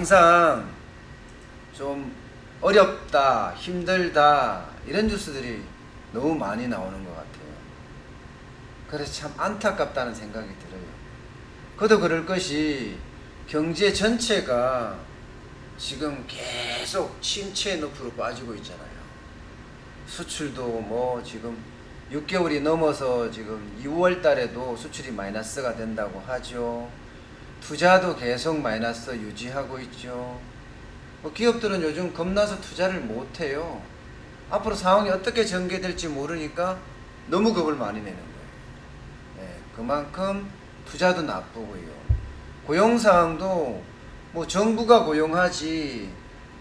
항상 좀 어렵다, 힘들다 이런 뉴스들이 너무 많이 나오는 것 같아요. 그래서 참 안타깝다는 생각이 들어요. 그도 그럴 것이 경제 전체가 지금 계속 침체 늪으로 빠지고 있잖아요. 수출도 뭐 지금 6개월이 넘어서 지금 2월 달에도 수출이 마이너스가 된다고 하죠. 투자도 계속 마이너스 유지하고 있죠. 뭐 기업들은 요즘 겁나서 투자를 못해요. 앞으로 상황이 어떻게 전개될지 모르니까 너무 겁을 많이 내는 거예요. 네, 그만큼 투자도 나쁘고요. 고용 상황도 뭐 정부가 고용하지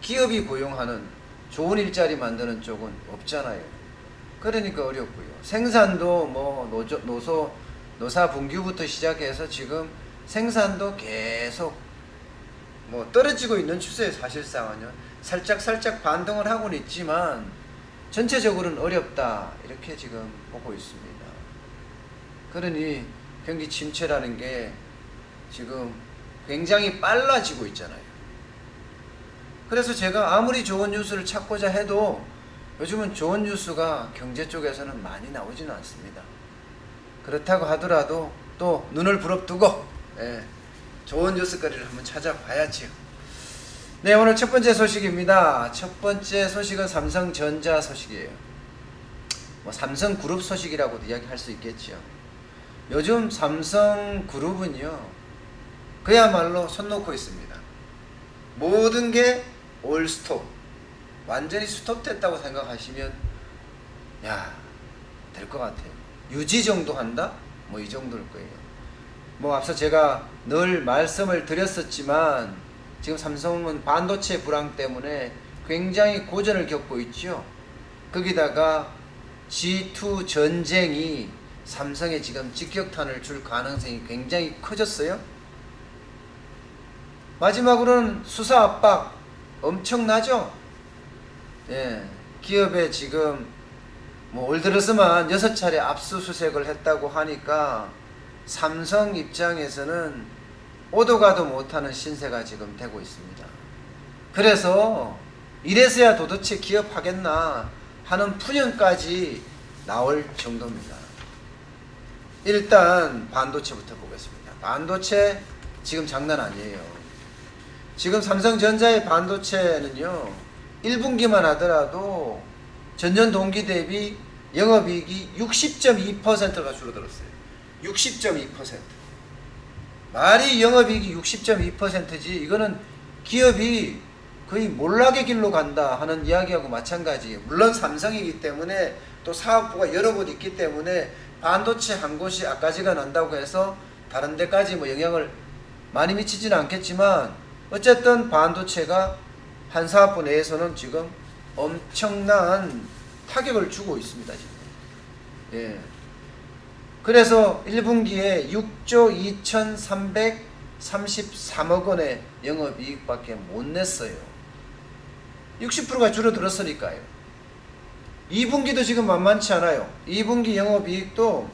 기업이 고용하는 좋은 일자리 만드는 쪽은 없잖아요. 그러니까 어렵고요. 생산도 뭐 노사 분규부터 시작해서 지금 생산도 계속 뭐 떨어지고 있는 추세에 사실상은요. 살짝 반등을 하고는 있지만 전체적으로는 어렵다 이렇게 지금 보고 있습니다. 그러니 경기 침체라는 게 지금 굉장히 빨라지고 있잖아요. 그래서 제가 아무리 좋은 뉴스를 찾고자 해도 요즘은 좋은 뉴스가 경제 쪽에서는 많이 나오지는 않습니다. 그렇다고 하더라도 또 눈을 부릅뜨고 좋은 뉴스거리를 한번 찾아봐야지요. 네, 오늘 첫 번째 소식입니다. 첫 번째 소식은 삼성전자 소식이에요. 뭐 삼성그룹 소식이라고도 이야기할 수 있겠죠. 요즘 삼성그룹은요 그야말로 손 놓고 있습니다. 모든 게 올 스톱, 완전히 스톱됐다고 생각하시면 될 것 같아요. 유지 정도 한다? 뭐 이 정도일 거예요. 뭐 앞서 제가 늘 말씀을 드렸었지만 지금 삼성은 반도체 불황 때문에 굉장히 고전을 겪고 있죠. 거기다가 G2 전쟁이 삼성에 지금 직격탄을 줄 가능성이 굉장히 커졌어요. 마지막으로는 수사 압박 엄청나죠. 기업에 지금 뭐 올 들어서만 6차례 압수수색을 했다고 하니까 삼성 입장에서는 오도 가도 못하는 신세가 지금 되고 있습니다. 그래서 이래서야 도대체 기업하겠나 하는 푸념까지 나올 정도입니다. 일단 반도체부터 보겠습니다. 반도체 지금 장난 아니에요. 지금 삼성전자의 반도체는요 1분기만 하더라도 전년 동기 대비 영업이익이 60.2%가 줄어들었어요. 60.2%. 말이 영업이익이 60.2%지 이거는 기업이 거의 몰락의 길로 간다 하는 이야기하고 마찬가지예요. 물론 삼성이기 때문에 또 사업부가 여러 곳 있기 때문에 반도체 한 곳이 악가지가 난다고 해서 다른 데까지 뭐 영향을 많이 미치지는 않겠지만 어쨌든 반도체가 한 사업부 내에서는 지금 엄청난 타격을 주고 있습니다. 지금. 그래서 1분기에 6조 2,333억 원의 영업이익밖에 못 냈어요. 60%가 줄어들었으니까요. 2분기도 지금 만만치 않아요. 2분기 영업이익도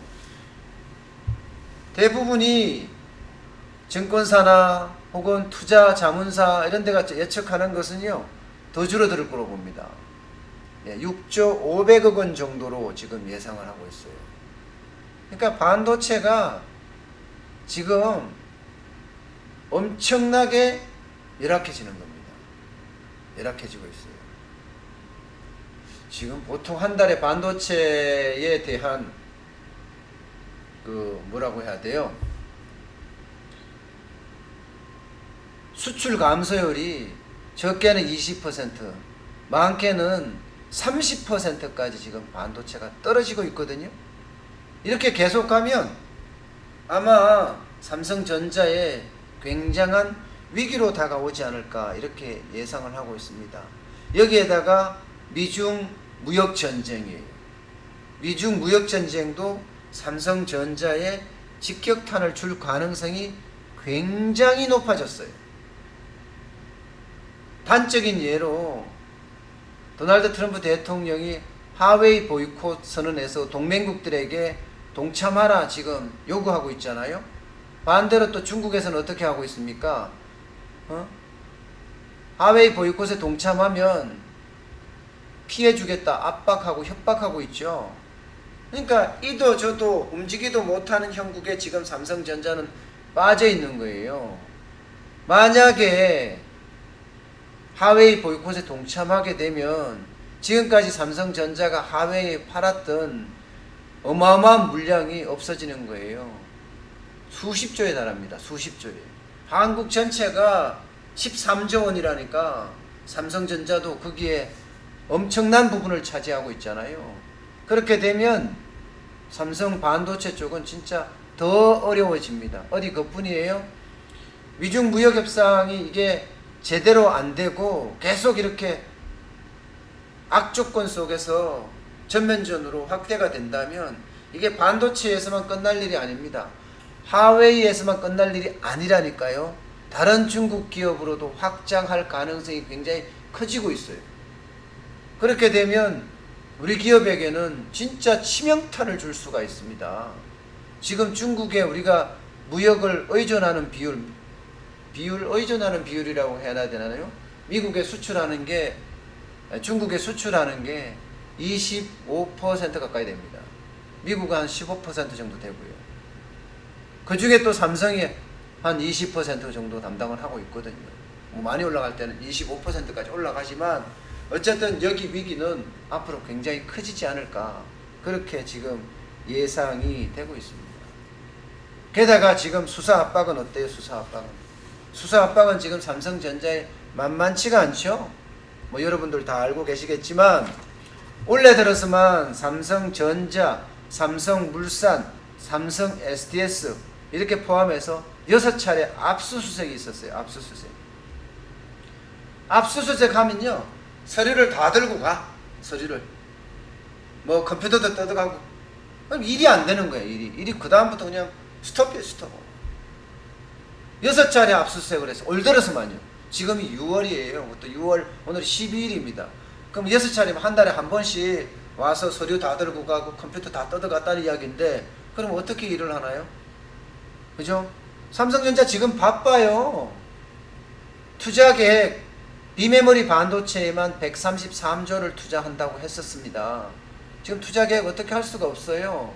대부분이 증권사나 혹은 투자 자문사 이런 데가 예측하는 것은요 더 줄어들 거로 봅니다. 6조 500억 원 정도로 지금 예상을 하고 있어요. 그러니까 반도체가 지금 엄청나게 열악해지는 겁니다. 열악해지고 있어요. 지금 보통 한 달에 반도체에 대한 뭐라고 해야 돼요? 수출 감소율이 적게는 20%, 많게는 30%까지 지금 반도체가 떨어지고 있거든요. 이렇게 계속 가면 아마 삼성전자에 굉장한 위기로 다가오지 않을까 이렇게 예상을 하고 있습니다. 여기에다가 미중 무역전쟁이에요. 미중 무역전쟁도 삼성전자에 직격탄을 줄 가능성이 굉장히 높아졌어요. 단적인 예로 도널드 트럼프 대통령이 하웨이 보이콧 선언에서 동맹국들에게 동참하라 지금 요구하고 있잖아요. 반대로 또 중국에서는 어떻게 하고 있습니까? 하웨이 보이콧에 동참하면 피해주겠다 압박하고 협박하고 있죠. 그러니까 이도 저도 움직이도 못하는 형국에 지금 삼성전자는 빠져 있는 거예요. 만약에 하웨이 보이콧에 동참하게 되면 지금까지 삼성전자가 하웨이에 팔았던 어마어마한 물량이 없어지는 거예요. 수십조에 달합니다. 수십조에. 한국 전체가 13조 원이라니까 삼성전자도 거기에 엄청난 부분을 차지하고 있잖아요. 그렇게 되면 삼성 반도체 쪽은 진짜 더 어려워집니다. 어디 그뿐이에요? 미중 무역 협상이 이게 제대로 안 되고 계속 이렇게 악조건 속에서 전면전으로 확대가 된다면 이게 반도체에서만 끝날 일이 아닙니다. 하웨이에서만 끝날 일이 아니라니까요. 다른 중국 기업으로도 확장할 가능성이 굉장히 커지고 있어요. 그렇게 되면 우리 기업에게는 진짜 치명타를 줄 수가 있습니다. 지금 중국에 우리가 무역을 의존하는 의존하는 비율이라고 해야 되나요? 미국에 수출하는 게, 중국에 수출하는 게 25% 가까이 됩니다. 미국은 한 15% 정도 되고요. 그 중에 또 삼성이 한 20% 정도 담당을 하고 있거든요. 뭐 많이 올라갈 때는 25%까지 올라가지만 어쨌든 여기 위기는 앞으로 굉장히 커지지 않을까 그렇게 지금 예상이 되고 있습니다. 게다가 지금 수사 압박은 어때요? 수사 압박은 지금 삼성전자에 만만치가 않죠. 뭐 여러분들 다 알고 계시겠지만 올해 들어서만 삼성전자, 삼성물산, 삼성 SDS 이렇게 포함해서 6차례 압수수색이 있었어요. 압수수색 하면요 서류를 다 들고 가. 서류를 뭐 컴퓨터도 뜯어가고 그럼 일이 안 되는 거예요. 일이 그 다음부터 그냥 스톱이에요. 스톱. 6차례 압수수색을 해서 올 들어서만요. 지금이 6월이에요. 또 6월 오늘 12일입니다. 그럼 6차례면 한 달에 한 번씩 와서 서류 다 들고 가고 컴퓨터 다 뜯어갔다는 이야기인데 그럼 어떻게 일을 하나요? 그죠? 삼성전자 지금 바빠요. 투자계획 비메모리 반도체에만 133조를 투자한다고 했었습니다. 지금 투자계획 어떻게 할 수가 없어요.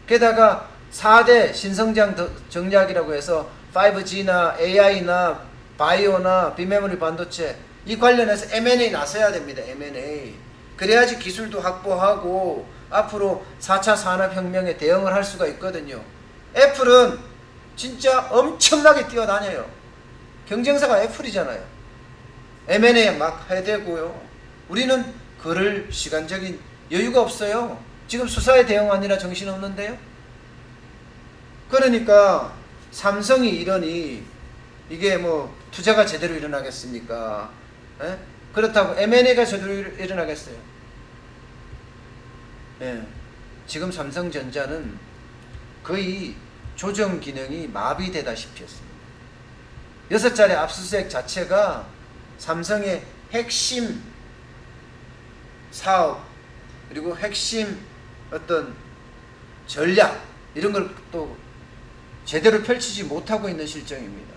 게다가 4대 신성장 전략이라고 해서 5G나 AI나 바이오나 비메모리 반도체 이 관련해서 M&A 나서야 됩니다. M&A. 그래야지 기술도 확보하고 앞으로 4차 산업혁명에 대응을 할 수가 있거든요. 애플은 진짜 엄청나게 뛰어다녀요. 경쟁사가 애플이잖아요. M&A 막 해야 되고요. 우리는 그럴 시간적인 여유가 없어요. 지금 수사에 대응하느라 정신없는데요. 그러니까 삼성이 이러니 이게 뭐 투자가 제대로 일어나겠습니까? 에? 그렇다고 M&A가 제대로 일어나겠어요? 예. 지금 삼성전자는 거의 조정 기능이 마비되다시피 했습니다. 6차례 압수수색 자체가 삼성의 핵심 사업 그리고 핵심 어떤 전략 이런 걸 또 제대로 펼치지 못하고 있는 실정입니다.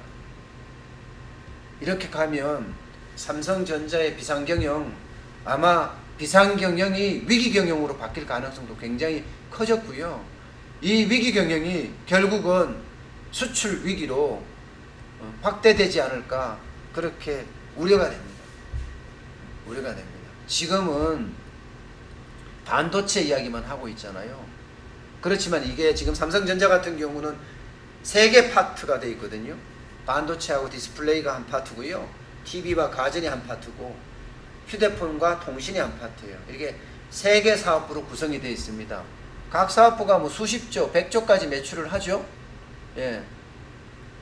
이렇게 가면 삼성전자의 비상경영 아마 비상경영이 위기경영으로 바뀔 가능성도 굉장히 커졌고요. 이 위기경영이 결국은 수출 위기로 확대되지 않을까 그렇게 우려가 됩니다. 지금은 반도체 이야기만 하고 있잖아요. 그렇지만 이게 지금 삼성전자 같은 경우는 3개 파트가 되어 있거든요. 반도체하고 디스플레이가 한 파트고요. TV와 가전이 한 파트고 휴대폰과 통신이 한 파트예요. 이게 3개 사업부로 구성이 되어 있습니다. 각 사업부가 뭐 수십조, 100조까지 매출을 하죠. 예.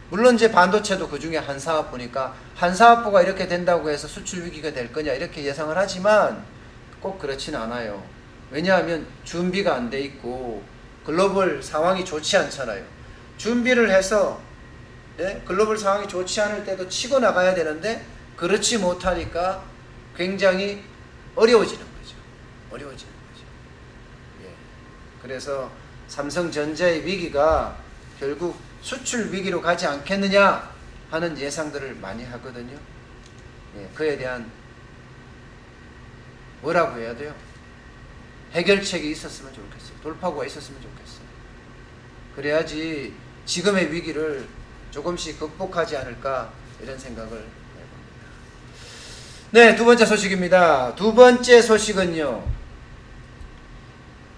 물론 이제 반도체도 그 중에 한 사업부니까 한 사업부가 이렇게 된다고 해서 수출 위기가 될 거냐 이렇게 예상을 하지만 꼭 그렇진 않아요. 왜냐하면 준비가 안 돼 있고 글로벌 상황이 좋지 않잖아요. 준비를 해서 글로벌 상황이 좋지 않을 때도 치고 나가야 되는데 그렇지 못하니까 굉장히 어려워지는 거죠. 예. 그래서 삼성전자의 위기가 결국 수출 위기로 가지 않겠느냐 하는 예상들을 많이 하거든요. 그에 대한 뭐라고 해야 돼요? 해결책이 있었으면 좋겠어요. 돌파구가 있었으면 좋겠어요. 그래야지 지금의 위기를 조금씩 극복하지 않을까 이런 생각을 해봅니다. 네, 두 번째 소식입니다. 두 번째 소식은요.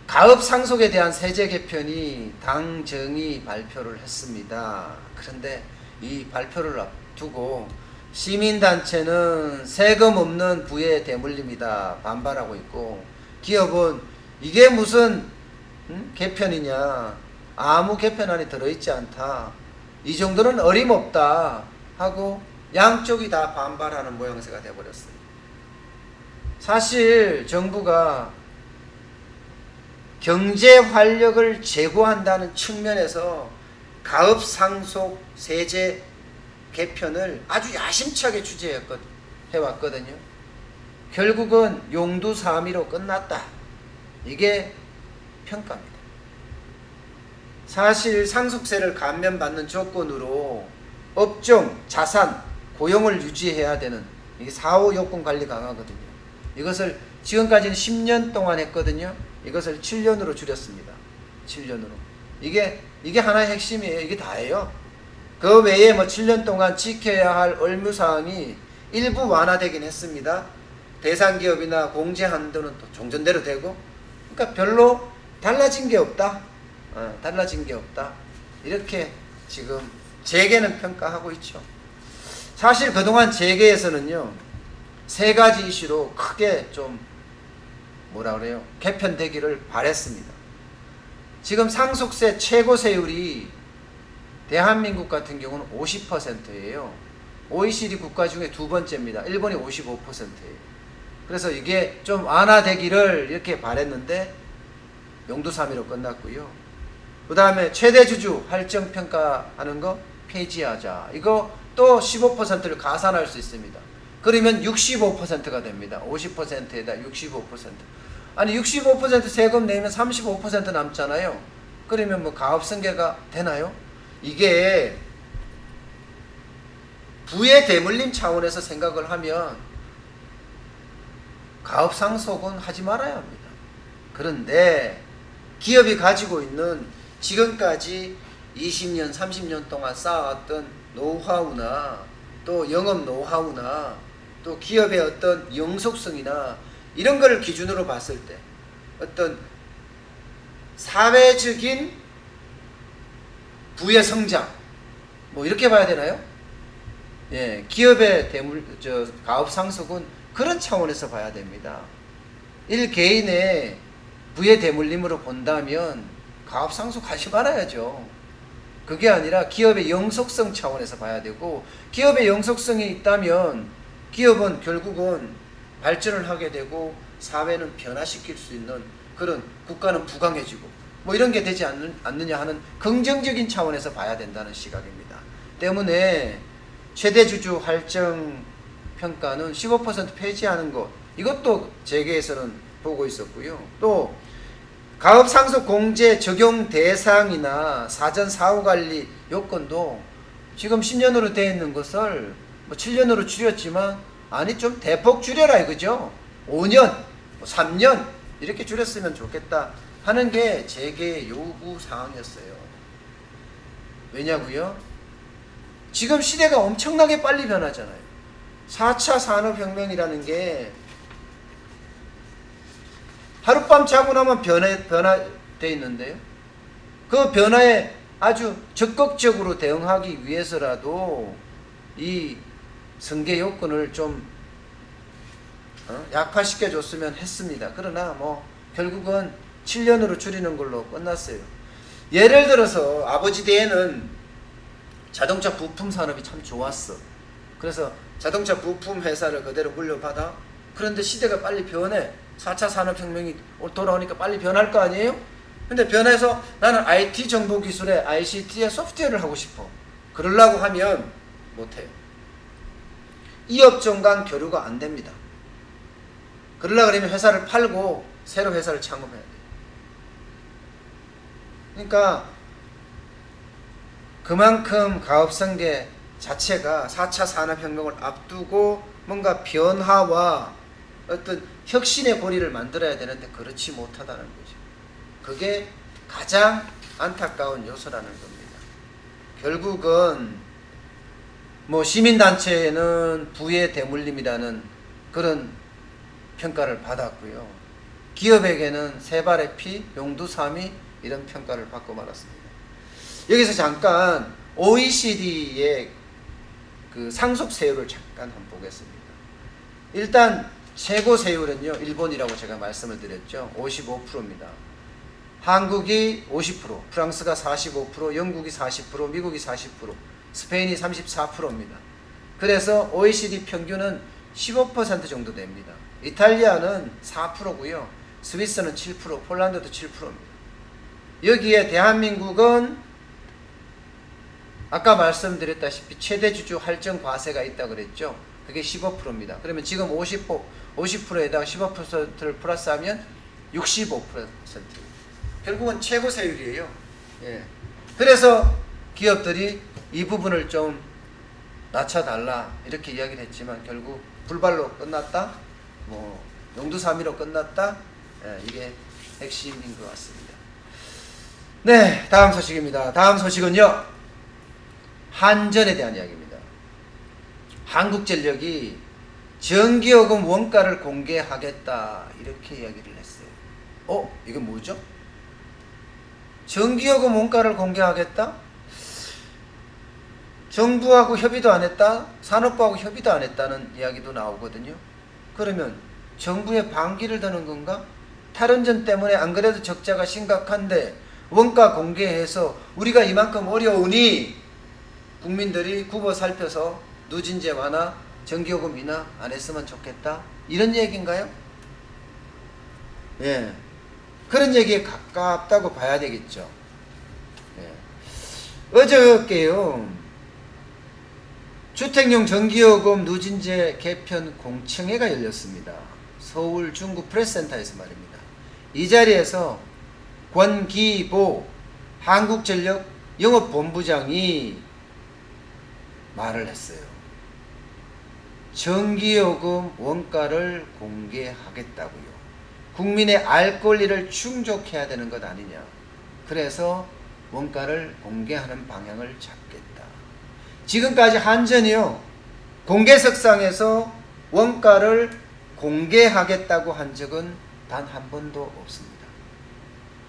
가업 상속에 대한 세제 개편이 당정이 발표를 했습니다. 그런데 이 발표를 앞두고 시민단체는 세금 없는 부의 대물림이다 반발하고 있고, 기업은 이게 무슨 개편이냐, 아무 개편안이 들어있지 않다, 이 정도는 어림없다 하고 양쪽이 다 반발하는 모양새가 되어버렸어요. 사실 정부가 경제 활력을 제고한다는 측면에서 가업 상속 세제 개편을 아주 야심차게 해왔거든요. 결국은 용두사미로 끝났다. 이게 평가입니다. 사실 상속세를 감면받는 조건으로 업종, 자산, 고용을 유지해야 되는 이게 사후 요건 관리 강화거든요. 이것을 지금까지는 10년 동안 했거든요. 이것을 7년으로 줄였습니다. 7년으로. 이게 하나의 핵심이에요. 이게 다예요. 그 외에 7년 동안 지켜야 할 의무사항이 일부 완화되긴 했습니다. 대상기업이나 공제 한도는 또 종전대로 되고, 그러니까 별로 달라진 게 없다. 달라진 게 없다. 이렇게 지금 재계는 평가하고 있죠. 사실 그동안 재계에서는요, 세 가지 이슈로 크게 좀 개편되기를 바랬습니다. 지금 상속세 최고세율이 대한민국 같은 경우는 50%예요. OECD 국가 중에 두 번째입니다. 일본이 55%예요. 그래서 이게 좀 완화되기를 이렇게 바랬는데 용두사미로 끝났고요. 그 다음에 최대주주 할증평가하는 거 폐지하자. 이거 또 15%를 가산할 수 있습니다. 그러면 65%가 됩니다. 50%에다 65%. 아니 65% 세금 내면 35% 남잖아요. 그러면 가업승계가 되나요? 이게 부의 대물림 차원에서 생각을 하면 가업상속은 하지 말아야 합니다. 그런데 기업이 가지고 있는 지금까지 20년, 30년 동안 쌓아왔던 노하우나 또 영업 노하우나 또 기업의 어떤 영속성이나 이런 걸 기준으로 봤을 때 어떤 사회적인 부의 성장 이렇게 봐야 되나요? 기업의 가업 상속은 그런 차원에서 봐야 됩니다. 일개인의 부의 대물림으로 본다면 가업 상속하지 말아야죠. 그게 아니라 기업의 영속성 차원에서 봐야 되고, 기업의 영속성이 있다면 기업은 결국은 발전을 하게 되고 사회는 변화시킬 수 있는 그런, 국가는 부강해지고 이런 게 되지 않느냐 하는 긍정적인 차원에서 봐야 된다는 시각입니다. 때문에 최대주주 할증 평가는 15% 폐지하는 것, 이것도 재계에서는 보고 있었고요. 또 가업 상속 공제 적용 대상이나 사전 사후관리 요건도 지금 10년으로 되어 있는 것을 7년으로 줄였지만, 아니 좀 대폭 줄여라 이거죠. 5년, 3년 이렇게 줄였으면 좋겠다 하는 게 재계의 요구 사항이었어요. 왜냐고요? 지금 시대가 엄청나게 빨리 변하잖아요. 4차 산업혁명이라는 게 하룻밤 자고 나면 변화되어 있는데요. 그 변화에 아주 적극적으로 대응하기 위해서라도 이 승계 요건을 좀 약화시켜 줬으면 했습니다. 그러나 결국은 7년으로 줄이는 걸로 끝났어요. 예를 들어서 아버지 때에는 자동차 부품 산업이 참 좋았어. 그래서 자동차 부품 회사를 그대로 물려받아. 그런데 시대가 빨리 변해. 4차 산업혁명이 돌아오니까 빨리 변할 거 아니에요? 근데 변해서 나는 IT 정보기술에 ICT에 소프트웨어를 하고 싶어. 그러려고 하면 못해요. 이 업종 간 교류가 안 됩니다. 그러려고 그러면 회사를 팔고 새로 회사를 창업해야 돼요. 그러니까 그만큼 가업승계 자체가 4차 산업혁명을 앞두고 뭔가 변화와 어떤 혁신의 고리를 만들어야 되는데 그렇지 못하다는 거죠. 그게 가장 안타까운 요소라는 겁니다. 결국은 뭐 시민단체는 부의 대물림이라는 그런 평가를 받았고요. 기업에게는 세 발의 피, 용두사미 이런 평가를 받고 말았습니다. 여기서 잠깐 OECD의 그 상속 세율을 잠깐 한번 보겠습니다. 일단 최고 세율은요, 일본이라고 제가 말씀을 드렸죠. 55%입니다. 한국이 50%, 프랑스가 45%, 영국이 40%, 미국이 40%, 스페인이 34%입니다. 그래서 OECD 평균은 15% 정도 됩니다. 이탈리아는 4%고요. 스위스는 7%, 폴란드도 7%입니다. 여기에 대한민국은 아까 말씀드렸다시피 최대 주주 할증 과세가 있다고 그랬죠. 그게 15%입니다. 그러면 지금 50%에다가 15%를 플러스하면 65%. 결국은 최고 세율이에요. 예. 그래서 기업들이 이 부분을 좀 낮춰달라 이렇게 이야기를 했지만 결국 불발로 끝났다. 뭐 용두사미로 끝났다. 예, 이게 핵심인 것 같습니다. 네, 다음 소식입니다. 다음 소식은요, 한전에 대한 이야기입니다. 한국전력이 전기요금 원가를 공개하겠다 이렇게 이야기를 했어요. 이건 뭐죠? 전기요금 원가를 공개하겠다? 정부하고 협의도 안 했다? 산업부하고 협의도 안 했다는 이야기도 나오거든요. 그러면 정부에 반기를 드는 건가? 탈원전 때문에 안 그래도 적자가 심각한데 원가 공개해서 우리가 이만큼 어려우니 국민들이 굽어 살펴서 누진제 완화, 전기요금 인하 안 했으면 좋겠다. 이런 얘기인가요? 예. 그런 얘기에 가깝다고 봐야 되겠죠. 예. 어저께요, 주택용 전기요금 누진제 개편 공청회가 열렸습니다. 서울 중구 프레스센터에서 말입니다. 이 자리에서 권기보 한국전력 영업본부장이 말을 했어요. 전기요금 원가를 공개하겠다고요. 국민의 알 권리를 충족해야 되는 것 아니냐. 그래서 원가를 공개하는 방향을 잡겠다. 지금까지 한전이요, 공개석상에서 원가를 공개하겠다고 한 적은 단 한 번도 없습니다.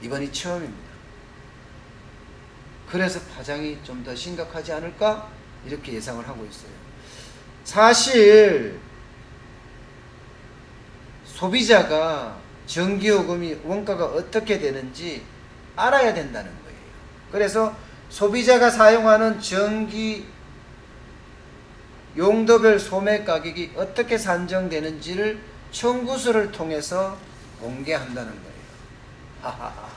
이번이 처음입니다. 그래서 파장이 좀 더 심각하지 않을까? 이렇게 예상을 하고 있어요. 사실 소비자가 전기요금이 원가가 어떻게 되는지 알아야 된다는 거예요. 그래서 소비자가 사용하는 전기 용도별 소매 가격이 어떻게 산정되는지를 청구서를 통해서 공개한다는 거예요. 하하하.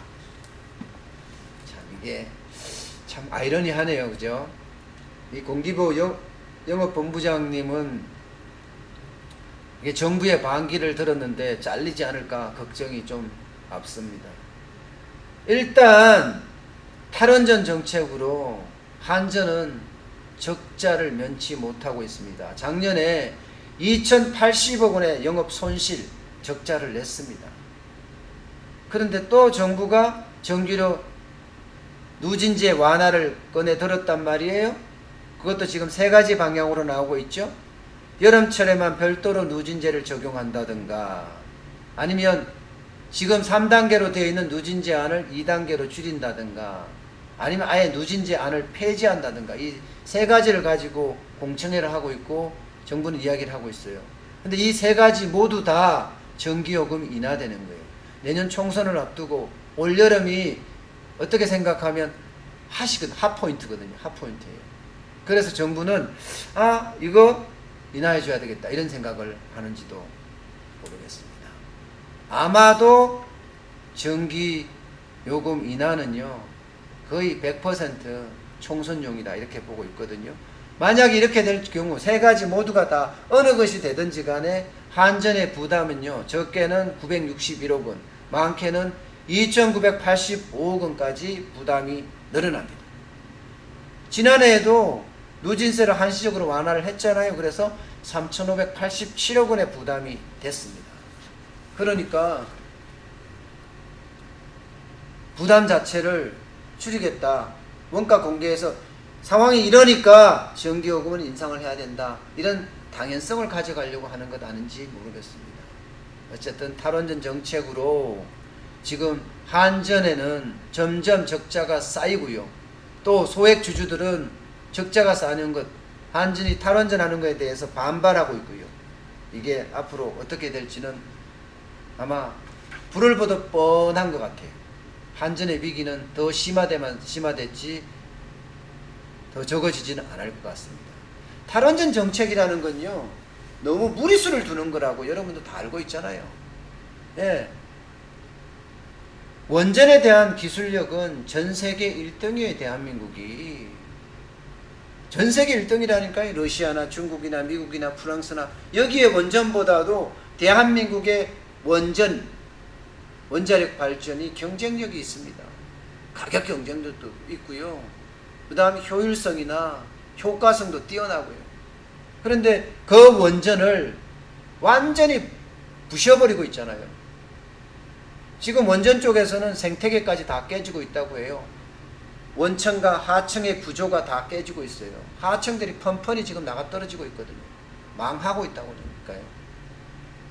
참 이게 참 아이러니하네요, 그죠? 이 공기부 영업본부장님은 이게 정부의 반기를 들었는데 잘리지 않을까 걱정이 좀 앞섭니다. 일단 탈원전 정책으로 한전은 적자를 면치 못하고 있습니다. 작년에 2,080억 원의 영업 손실 적자를 냈습니다. 그런데 또 정부가 전기료 누진제 완화를 꺼내 들었단 말이에요. 그것도 지금 세 가지 방향으로 나오고 있죠. 여름철에만 별도로 누진제를 적용한다든가, 아니면 지금 3단계로 되어 있는 누진제 안을 2단계로 줄인다든가, 아니면 아예 누진제 안을 폐지한다든가, 이 세 가지를 가지고 공청회를 하고 있고 정부는 이야기를 하고 있어요. 근데 이 세 가지 모두 다 전기요금 인하되는 거예요. 내년 총선을 앞두고 올여름이 어떻게 생각하면 핫포인트거든요. 핫포인트예요. 그래서 정부는 이거 인하해 줘야 되겠다 이런 생각을 하는지도 모르겠습니다. 아마도 전기요금 인하는요 거의 100% 총선용이다 이렇게 보고 있거든요. 만약에 이렇게 될 경우 세 가지 모두가 다 어느 것이 되든지 간에 한전의 부담은요 적게는 961억 원, 많게는 2,985억 원까지 부담이 늘어납니다. 지난해에도 누진세를 한시적으로 완화를 했잖아요. 그래서 3,587억 원의 부담이 됐습니다. 그러니까 부담 자체를 줄이겠다. 원가 공개해서 상황이 이러니까 전기요금은 인상을 해야 된다. 이런 당연성을 가져가려고 하는 것 아닌지 모르겠습니다. 어쨌든 탈원전 정책으로 지금 한전에는 점점 적자가 쌓이고요. 또 소액 주주들은 적자가 쌓이는 것, 한전이 탈원전하는 것에 대해서 반발하고 있고요. 이게 앞으로 어떻게 될지는 아마 불을 보듯 뻔한 것 같아요. 한전의 위기는 더 심화됐지 더 적어지지는 않을 것 같습니다. 탈원전 정책이라는 건요, 너무 무리수를 두는 거라고 여러분도 다 알고 있잖아요. 예. 원전에 대한 기술력은 전 세계 1등이에요, 대한민국이. 전 세계 1등이라니까요. 러시아나 중국이나 미국이나 프랑스나 여기에 원전보다도 대한민국의 원자력 발전이 경쟁력이 있습니다. 가격 경쟁력도 있고요. 그 다음에 효율성이나 효과성도 뛰어나고요. 그런데 그 원전을 완전히 부셔버리고 있잖아요. 지금 원전 쪽에서는 생태계까지 다 깨지고 있다고 해요. 원청과 하청의 구조가 다 깨지고 있어요. 하청들이 펀펀히 지금 나가 떨어지고 있거든요. 망하고 있다고 그러니까요.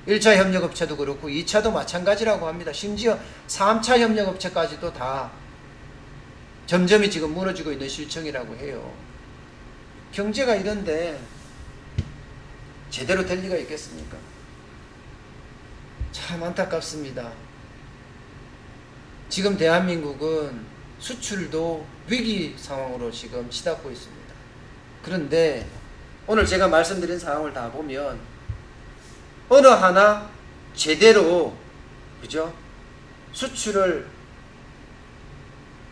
1차 협력업체도 그렇고 2차도 마찬가지라고 합니다. 심지어 3차 협력업체까지도 다 점점이 지금 무너지고 있는 실정이라고 해요. 경제가 이런데 제대로 될 리가 있겠습니까? 참 안타깝습니다. 지금 대한민국은 수출도 위기 상황으로 지금 치닫고 있습니다. 그런데 오늘 제가 말씀드린 상황을 다 보면 어느 하나 제대로 그죠? 수출을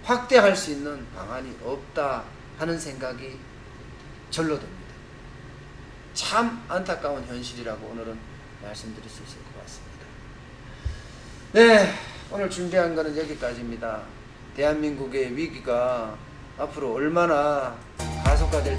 확대할 수 있는 방안이 없다 하는 생각이 절로 듭니다. 참 안타까운 현실이라고 오늘은 말씀드릴 수 있을 것 같습니다. 네, 오늘 준비한 거는 여기까지입니다. 대한민국의 위기가 앞으로 얼마나 가속화될지